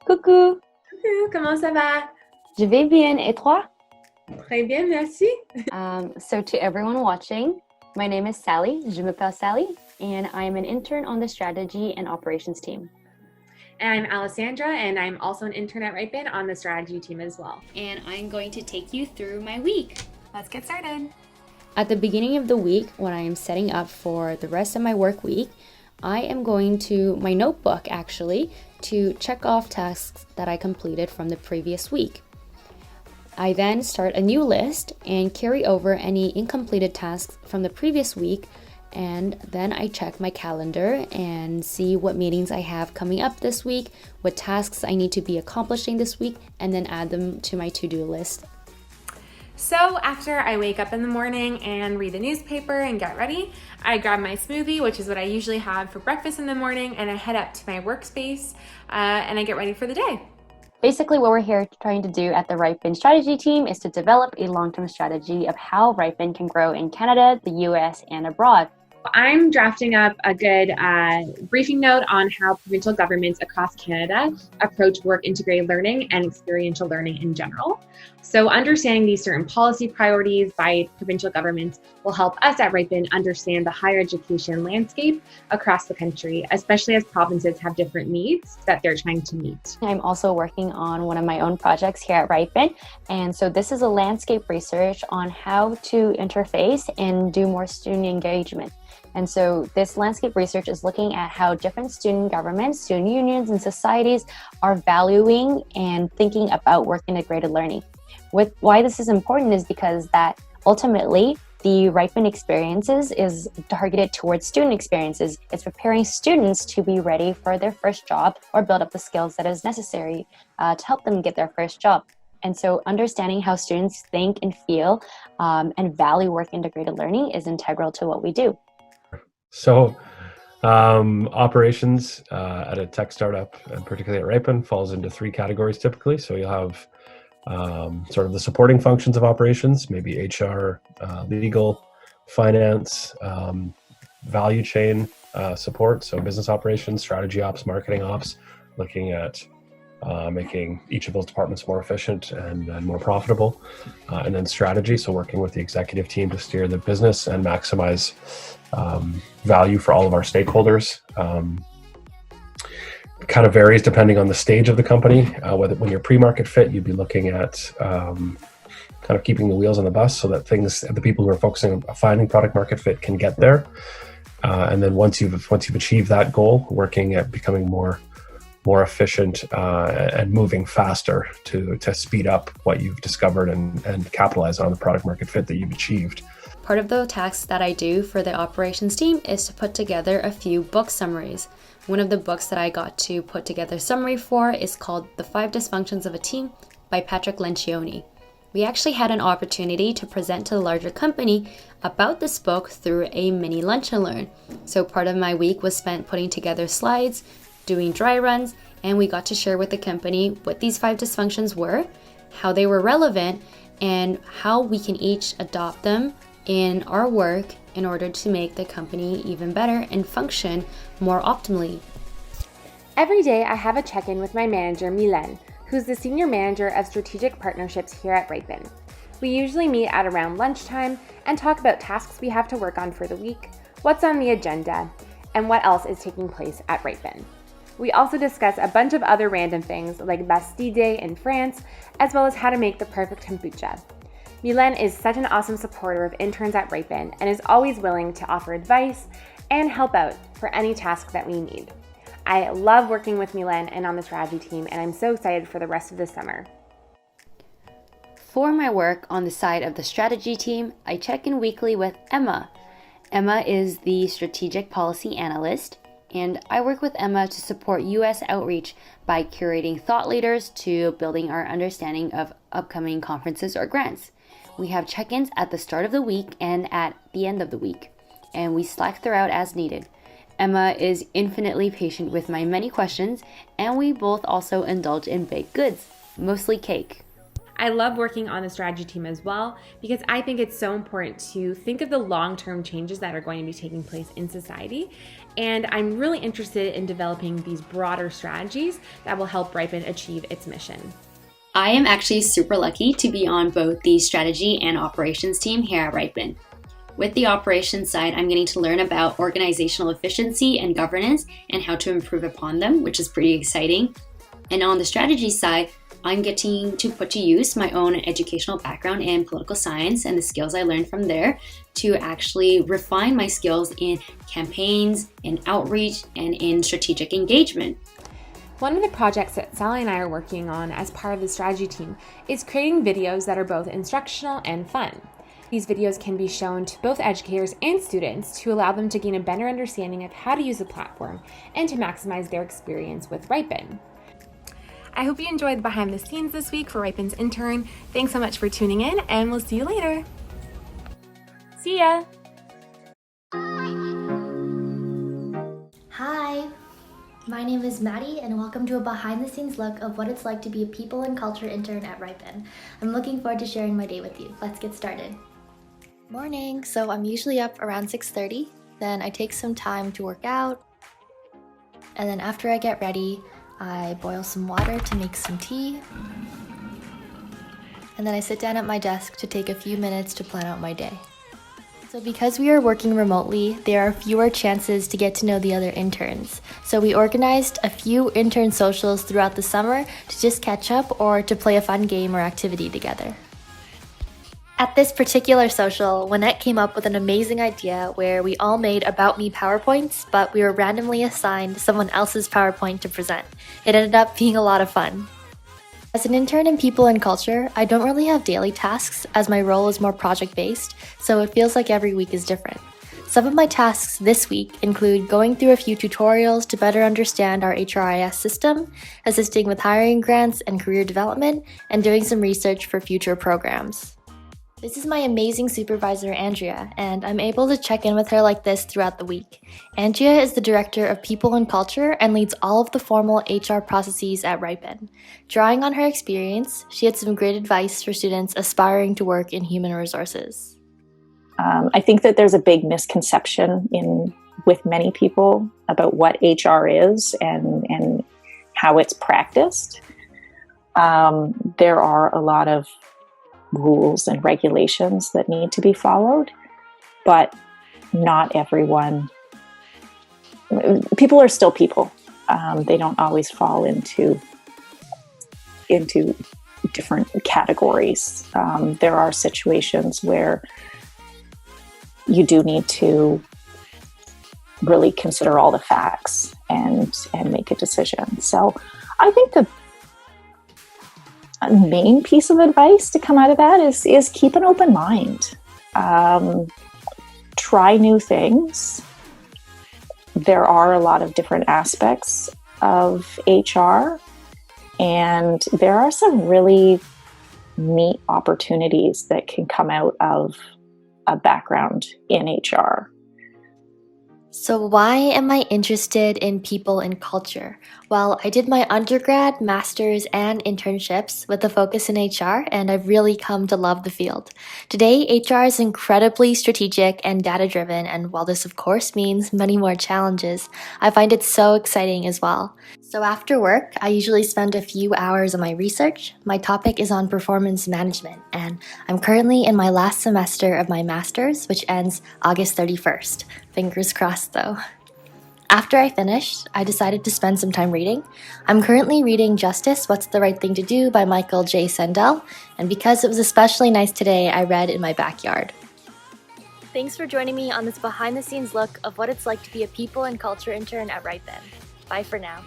Coucou, Coucou, comment ça va? je vais bien et toi? Très bien, merci. So to everyone watching, my name is Sally, je m'appelle Sally, and I'm an intern on the strategy and operations team. And I'm Alessandra, and I'm also an intern at Riipen on the strategy team as well. And I'm going to take you through my week. Let's get started. At the beginning of the week, when I am setting up for the rest of my work week, I am going to my notebook actually to check off tasks that I completed from the previous week. I then start a new list and carry over any incompleted tasks from the previous week, and then I check my calendar and see what meetings I have coming up this week, what tasks I need to be accomplishing this week, and then add them to my to-do list. So after I wake up in the morning and read the newspaper and get ready, I grab my smoothie, which is what I usually have for breakfast in the morning, and I head up to my workspace and I get ready for the day. Basically, what we're here trying to do at the Riipen strategy team is to develop a long-term strategy of how Riipen can grow in Canada, the US, and abroad. I'm drafting up a good briefing note on how provincial governments across Canada approach work integrated learning and experiential learning in general. So understanding these certain policy priorities by provincial governments will help us at Riipen understand the higher education landscape across the country, especially as provinces have different needs that they're trying to meet. I'm also working on one of my own projects here at Riipen, and so this is a landscape research on how to interface and do more student engagement. And so this landscape research is looking at how different student governments, student unions, and societies are valuing and thinking about work integrated learning. Why this is important is because that ultimately the Riipen experiences is targeted towards student experiences. It's preparing students to be ready for their first job or build up the skills that is necessary to help them get their first job. And so understanding how students think and feel and value work integrated learning is integral to what we do. So operations at a tech startup, and particularly at Riipen, falls into three categories typically. So you'll have sort of the supporting functions of operations, maybe HR, legal, finance, value chain support. So business operations, strategy ops, marketing ops, looking at making each of those departments more efficient and more profitable. And then strategy, so working with the executive team to steer the business and maximize value for all of our stakeholders. Kind of varies depending on the stage of the company. Whether when you're pre-market fit, you'd be looking at kind of keeping the wheels on the bus so that the people who are focusing on finding product market fit can get there. And then once you've achieved that goal, working at becoming more efficient and moving faster to speed up what you've discovered and capitalize on the product market fit that you've achieved. Part of the tasks that I do for the operations team is to put together a few book summaries. One of the books that I got to put together a summary for is called The 5 Dysfunctions of a Team by Patrick Lencioni. We actually had an opportunity to present to the larger company about this book through a mini lunch and learn. So part of my week was spent putting together slides, doing dry runs, and we got to share with the company what these 5 dysfunctions were, how they were relevant, and how we can each adopt them in our work in order to make the company even better and function more optimally. Every day I have a check-in with my manager, Mylène, who's the Senior Manager of Strategic Partnerships here at Riipen. We usually meet at around lunchtime and talk about tasks we have to work on for the week, what's on the agenda, and what else is taking place at Riipen. We also discuss a bunch of other random things like Bastille Day in France, as well as how to make the perfect kombucha. Mylène is such an awesome supporter of interns at Riipen and is always willing to offer advice and help out for any task that we need. I love working with Mylène and on the strategy team, and I'm so excited for the rest of the summer. For my work on the side of the strategy team, I check in weekly with Emma. Emma is the strategic policy analyst, and I work with Emma to support US outreach by curating thought leaders to building our understanding of upcoming conferences or grants. We have check-ins at the start of the week and at the end of the week, and we Slack throughout as needed. Emma is infinitely patient with my many questions, and we both also indulge in baked goods, mostly cake. I love working on the strategy team as well because I think it's so important to think of the long-term changes that are going to be taking place in society. And I'm really interested in developing these broader strategies that will help Riipen achieve its mission. I am actually super lucky to be on both the strategy and operations team here at Riipen. With the operations side, I'm getting to learn about organizational efficiency and governance and how to improve upon them, which is pretty exciting. And on the strategy side, I'm getting to put to use my own educational background in political science and the skills I learned from there to actually refine my skills in campaigns, in outreach, and in strategic engagement. One of the projects that Sally and I are working on as part of the strategy team is creating videos that are both instructional and fun. These videos can be shown to both educators and students to allow them to gain a better understanding of how to use the platform and to maximize their experience with Riipen. I hope you enjoyed the behind the scenes this week for Riipen's Intern. Thanks so much for tuning in, and we'll see you later. See ya! Hi, my name is Madi, and welcome to a behind-the-scenes look of what it's like to be a people and culture intern at Riipen. I'm looking forward to sharing my day with you. Let's get started. Morning. So I'm usually up around 6:30. Then I take some time to work out, and then after I get ready, I boil some water to make some tea, and then I sit down at my desk to take a few minutes to plan out my day. So because we are working remotely, there are fewer chances to get to know the other interns. So we organized a few intern socials throughout the summer to just catch up or to play a fun game or activity together. At this particular social, Lynette came up with an amazing idea where we all made About Me PowerPoints, but we were randomly assigned someone else's PowerPoint to present. It ended up being a lot of fun. As an intern in people and culture, I don't really have daily tasks as my role is more project-based, so it feels like every week is different. Some of my tasks this week include going through a few tutorials to better understand our HRIS system, assisting with hiring grants and career development, and doing some research for future programs. This is my amazing supervisor, Andrea, and I'm able to check in with her like this throughout the week. Andrea is the Director of People and Culture and leads all of the formal HR processes at Riipen. Drawing on her experience, she had some great advice for students aspiring to work in human resources. I think that there's a big misconception with many people about what HR is and how it's practiced. There are a lot of rules and regulations that need to be followed, but not everyone. People are still people. They don't always fall into different categories. There are situations where you do need to really consider all the facts and make a decision. So I think the main piece of advice to come out of that is keep an open mind. Try new things. There are a lot of different aspects of HR, and there are some really neat opportunities that can come out of a background in HR. So why am I interested in people and culture? Well, I did my undergrad, master's, and internships with a focus in HR, and I've really come to love the field. Today, HR is incredibly strategic and data-driven, and while this of course means many more challenges, I find it so exciting as well. So after work, I usually spend a few hours on my research. My topic is on performance management, and I'm currently in my last semester of my master's, which ends August 31st. Fingers crossed though. After I finished, I decided to spend some time reading. I'm currently reading Justice, What's the Right Thing to Do by Michael J. Sandel, and because it was especially nice today, I read in my backyard. Thanks for joining me on this behind-the-scenes look of what it's like to be a people and culture intern at Riipen. Bye for now.